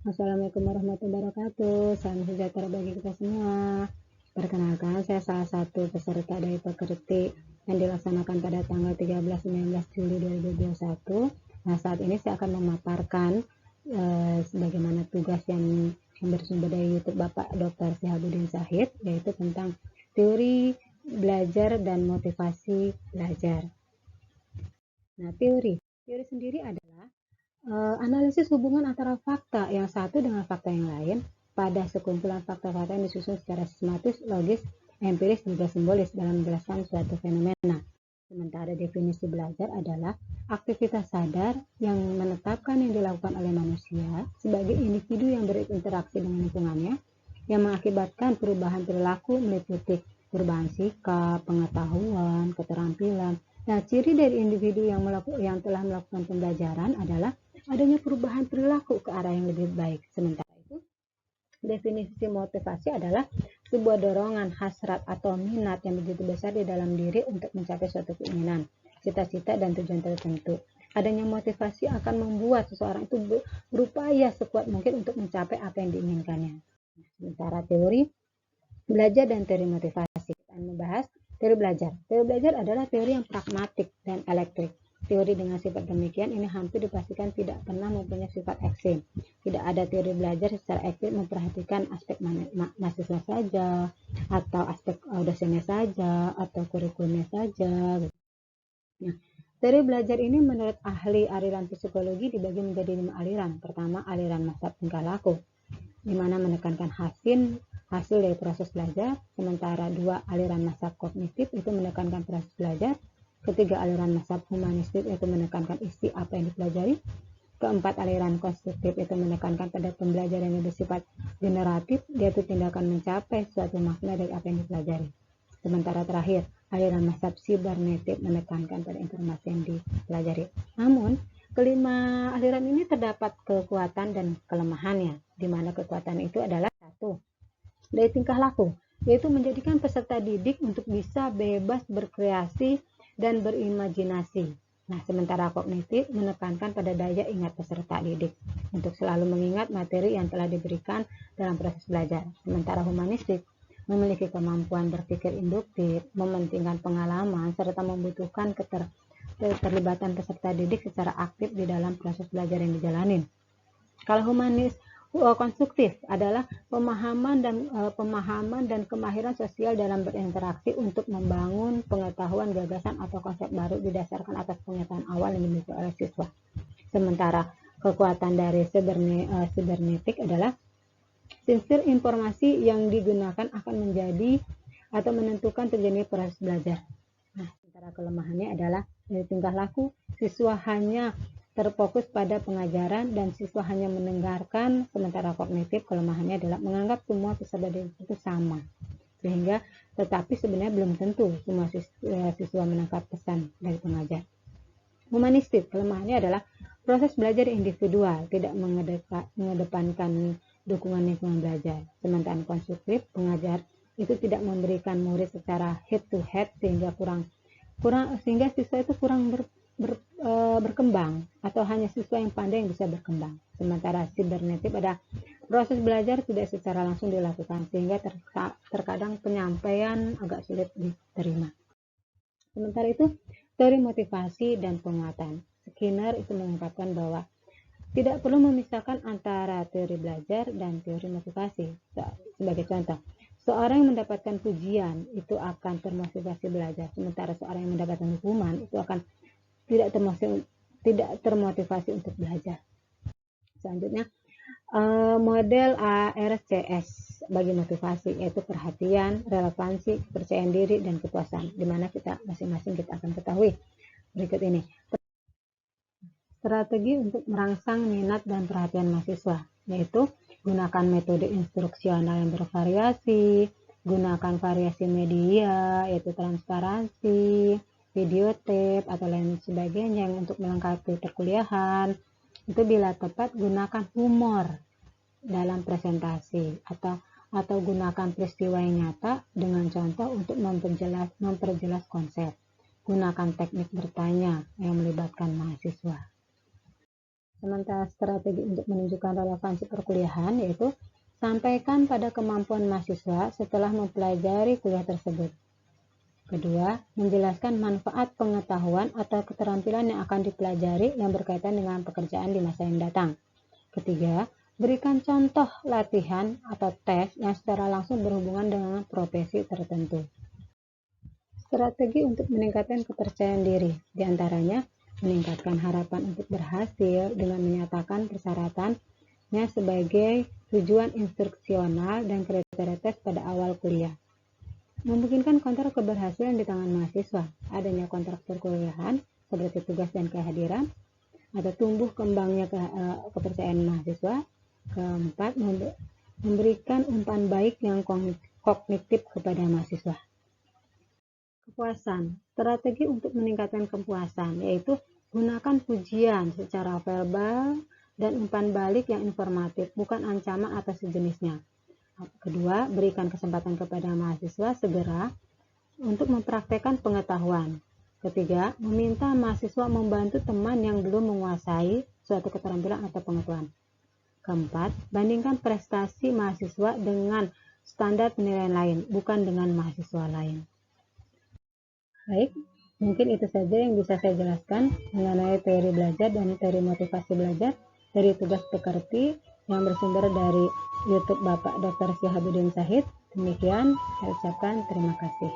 Assalamualaikum warahmatullahi wabarakatuh. Salam sejahtera bagi kita semua. Perkenalkan, saya salah satu peserta dari Pekerti yang dilaksanakan pada tanggal 13-19 Juli 2021. Nah, saat ini saya akan memaparkan sebagaimana tugas yang bersumber dari YouTube Bapak Dr. Syihabuddin Syahid, yaitu tentang teori belajar dan motivasi belajar. Nah, teori sendiri adalah analisis hubungan antara fakta yang satu dengan fakta yang lain pada sekumpulan fakta-fakta yang disusun secara sistematis, logis, empiris, juga simbolis dalam menjelaskan suatu fenomena. Sementara definisi belajar adalah aktivitas sadar yang menetapkan yang dilakukan oleh manusia sebagai individu yang berinteraksi dengan lingkungannya, yang mengakibatkan perubahan perilaku meliputi perubahan sikap, pengetahuan, keterampilan. Nah, ciri dari individu yang telah melakukan pembelajaran adalah adanya perubahan perilaku ke arah yang lebih baik. Sementara itu, definisi motivasi adalah sebuah dorongan, hasrat, atau minat yang begitu besar di dalam diri untuk mencapai suatu keinginan, cita-cita, dan tujuan tertentu. Adanya motivasi akan membuat seseorang itu berupaya sekuat mungkin untuk mencapai apa yang diinginkannya. Sementara teori belajar dan teori motivasi, kita akan membahas teori belajar. Teori belajar adalah teori yang pragmatik dan elektrik. Teori dengan sifat demikian ini hampir dipastikan tidak pernah mempunyai sifat ekstrim. Tidak ada teori belajar secara ekstrim memperhatikan aspek mahasiswa saja, atau aspek dosennya saja, atau kurikulumnya saja. Nah, teori belajar ini menurut ahli aliran psikologi dibagi menjadi 5 aliran. Pertama, aliran mazhab tingkah laku, di mana menekankan hasil dari proses belajar. Sementara 2, aliran mazhab kognitif itu menekankan proses belajar. Ketiga, aliran mazhab humanistik itu menekankan isi apa yang dipelajari. Keempat, aliran konstruktif itu menekankan pada pembelajaran yang bersifat generatif, yaitu tindakan mencapai suatu makna dari apa yang dipelajari. Sementara terakhir, aliran mazhab sibernetik menekankan pada informasi yang dipelajari. Namun, kelima aliran ini terdapat kekuatan dan kelemahannya, di mana kekuatan itu adalah satu, dari tingkah laku, yaitu menjadikan peserta didik untuk bisa bebas berkreasi dan berimajinasi. Nah, sementara kognitif menekankan pada daya ingat peserta didik untuk selalu mengingat materi yang telah diberikan dalam proses belajar. Sementara humanistik memiliki kemampuan berpikir induktif, mementingkan pengalaman, serta membutuhkan keterlibatan peserta didik secara aktif di dalam proses belajar yang dijalani. Kalau konstruktif adalah pemahaman dan kemahiran sosial dalam berinteraksi untuk membangun pengetahuan, gagasan, atau konsep baru didasarkan atas pengetahuan awal yang dimiliki oleh siswa. Sementara kekuatan dari sibernetik adalah sensor informasi yang digunakan akan menjadi atau menentukan terjadinya proses belajar. Nah, sementara kelemahannya adalah dari tingkah laku, siswa hanya terfokus pada pengajaran dan siswa hanya mendengarkan. Sementara kognitif, kelemahannya adalah menganggap semua peserta didik itu sama, sehingga tetapi sebenarnya belum tentu semua siswa menangkap pesan dari pengajar. Humanistik, kelemahannya adalah proses belajar individual, tidak mengedepankan dukungan lingkungan belajar. Sementara konstruktif, pengajar itu tidak memberikan murid secara head to head sehingga sehingga siswa itu kurang berkembang, atau hanya siswa yang pandai yang bisa berkembang. Sementara sibernetik pada proses belajar tidak secara langsung dilakukan sehingga terkadang penyampaian agak sulit diterima. Sementara itu, teori motivasi dan penguatan, Skinner itu mengungkapkan bahwa tidak perlu memisahkan antara teori belajar dan teori motivasi. Sebagai contoh, seorang yang mendapatkan pujian itu akan termotivasi belajar, sementara seorang yang mendapatkan hukuman itu akan tidak termotivasi untuk belajar. Selanjutnya, model ARCS bagi motivasi, yaitu perhatian, relevansi, kepercayaan diri, dan kepuasan, di mana kita masing-masing kita akan ketahui berikut ini. Strategi untuk merangsang minat dan perhatian mahasiswa, yaitu gunakan metode instruksional yang bervariasi, gunakan variasi media, yaitu transparansi, videotape, atau lain sebagainya untuk melengkapi perkuliahan. Itu bila tepat, gunakan humor dalam presentasi, atau gunakan peristiwa yang nyata dengan contoh untuk memperjelas konsep. Gunakan teknik bertanya yang melibatkan mahasiswa. Sementara strategi untuk menunjukkan relevansi perkuliahan yaitu sampaikan pada kemampuan mahasiswa setelah mempelajari kuliah tersebut. Kedua, menjelaskan manfaat pengetahuan atau keterampilan yang akan dipelajari yang berkaitan dengan pekerjaan di masa yang datang. Ketiga, berikan contoh latihan atau tes yang secara langsung berhubungan dengan profesi tertentu. Strategi untuk meningkatkan kepercayaan diri, diantaranya meningkatkan harapan untuk berhasil dengan menyatakan persyaratannya sebagai tujuan instruksional dan kriteria tes pada awal kuliah. Memungkinkan kontrak keberhasilan di tangan mahasiswa, adanya kontrak perkuliahan seperti tugas dan kehadiran, atau tumbuh kembangnya kepercayaan mahasiswa. Keempat, memberikan umpan baik yang kognitif kepada mahasiswa. Kepuasan, strategi untuk meningkatkan kepuasan, yaitu gunakan pujian secara verbal dan umpan balik yang informatif, bukan ancaman atau sejenisnya. Kedua, berikan kesempatan kepada mahasiswa segera untuk mempraktekkan pengetahuan. Ketiga, meminta mahasiswa membantu teman yang belum menguasai suatu keterampilan atau pengetahuan. Keempat, bandingkan prestasi mahasiswa dengan standar penilaian lain, bukan dengan mahasiswa lain. Baik, mungkin itu saja yang bisa saya jelaskan mengenai teori belajar dan teori motivasi belajar dari tugas pekerti yang bersumber dari YouTube Bapak Dr. Syihabuddin Syahid. Demikian, saya ucapkan terima kasih.